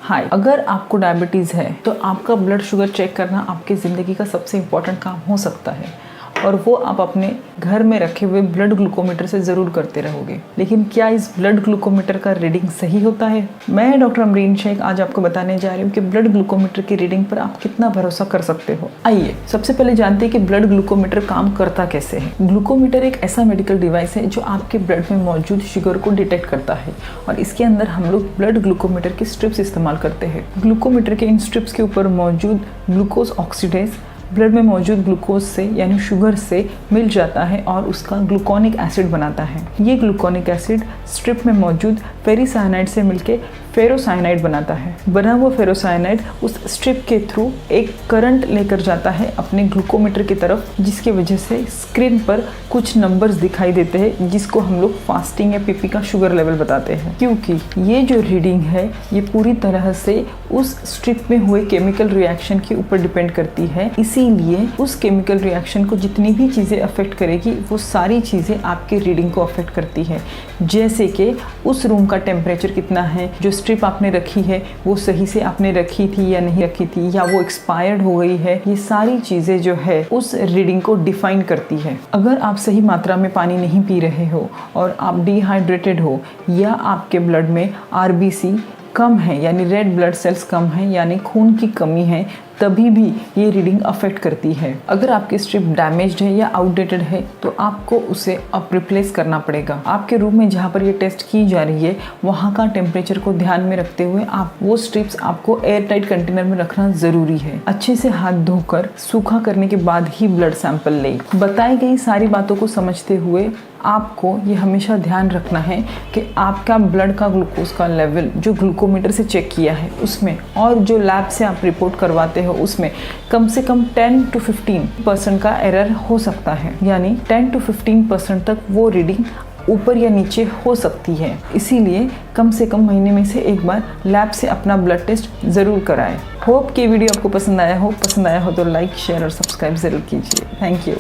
हाय, अगर आपको डायबिटीज़ है तो आपका ब्लड शुगर चेक करना आपकी ज़िंदगी का सबसे इम्पॉर्टेंट काम हो सकता है और वो आप अपने घर में रखे हुए ब्लड ग्लूकोमीटर से ज़रूर करते रहोगे। लेकिन क्या इस ब्लड ग्लूकोमीटर का रीडिंग सही होता है? मैं डॉक्टर अमरीन शेख आज आपको बताने जा रही हूँ कि ब्लड ग्लूकोमीटर की रीडिंग पर आप कितना भरोसा कर सकते हो। आइए सबसे पहले जानते हैं कि ब्लड ग्लूकोमीटर काम करता कैसे है। ग्लूकोमीटर एक ऐसा मेडिकल डिवाइस है जो आपके ब्लड में मौजूद शुगर को डिटेक्ट करता है और इसके अंदर हम लोग ब्लड ग्लूकोमीटर की स्ट्रिप्स इस्तेमाल करते हैं। ग्लूकोमीटर के इन स्ट्रिप्स के ऊपर मौजूद ग्लूकोज ऑक्सीडेज ब्लड में मौजूद ग्लूकोज से यानी शुगर से मिल जाता है और उसका ग्लूकोनिक एसिड बनाता है। ये ग्लूकोनिक एसिड स्ट्रिप में मौजूद फेरिसाइनाइड से मिलके फेरोसाइनाइड बनाता है। बना हुआ फेरोसाइनाइड उस स्ट्रिप के थ्रू एक करंट लेकर जाता है अपने ग्लूकोमीटर की तरफ, जिसकी वजह से स्क्रीन पर कुछ नंबर्स दिखाई देते हैं जिसको हम लोग फास्टिंग या पीपी का शुगर लेवल बताते हैं। क्योंकि ये जो रीडिंग है ये पूरी तरह से उस स्ट्रिप में हुए केमिकल रिएक्शन के ऊपर डिपेंड करती है, इसीलिए उस केमिकल रिएक्शन को जितनी भी चीज़ें अफेक्ट करेगी वो सारी चीज़ें आपके रीडिंग को अफेक्ट करती है। जैसे कि उस रूम का टेम्परेचर कितना है, जो स्ट्रिप आपने रखी है वो सही से आपने रखी थी या नहीं रखी थी, या वो एक्सपायर्ड हो गई है, ये सारी चीज़ें जो है उस रीडिंग को डिफाइन करती है। अगर आप सही मात्रा में पानी नहीं पी रहे हो और आप डिहाइड्रेटेड हो या आपके ब्लड में आरबीसी कम है यानी रेड ब्लड सेल्स कम है यानी खून की कमी है, तभी भी ये रीडिंग अफेक्ट करती है। अगर आपकी स्ट्रिप डैमेज्ड है या आउटडेटेड है तो आपको उसे अब रिप्लेस करना पड़ेगा। आपके रूम में जहाँ पर ये टेस्ट की जा रही है वहाँ का टेम्परेचर को ध्यान में रखते हुए आप वो स्ट्रिप्स आपको एयर टाइट कंटेनर में रखना ज़रूरी है। अच्छे से हाथ धोकर सूखा करने के बाद ही ब्लड सैंपल लें। बताई गई सारी बातों को समझते हुए आपको ये हमेशा ध्यान रखना है कि आपका ब्लड का ग्लूकोज का लेवल जो ग्लूकोमीटर से चेक किया है उसमें और जो लैब से आप रिपोर्ट करवाते हो उसमें कम से कम 10 to 15% का एरर हो सकता है, यानी 10 to 15% तक वो रीडिंग ऊपर या नीचे हो सकती है। इसीलिए कम से कम महीने में से एक बार लैब से अपना ब्लड टेस्ट ज़रूर कराएं। होप कि वीडियो आपको पसंद आया हो तो लाइक शेयर और सब्सक्राइब ज़रूर कीजिए। Thank you.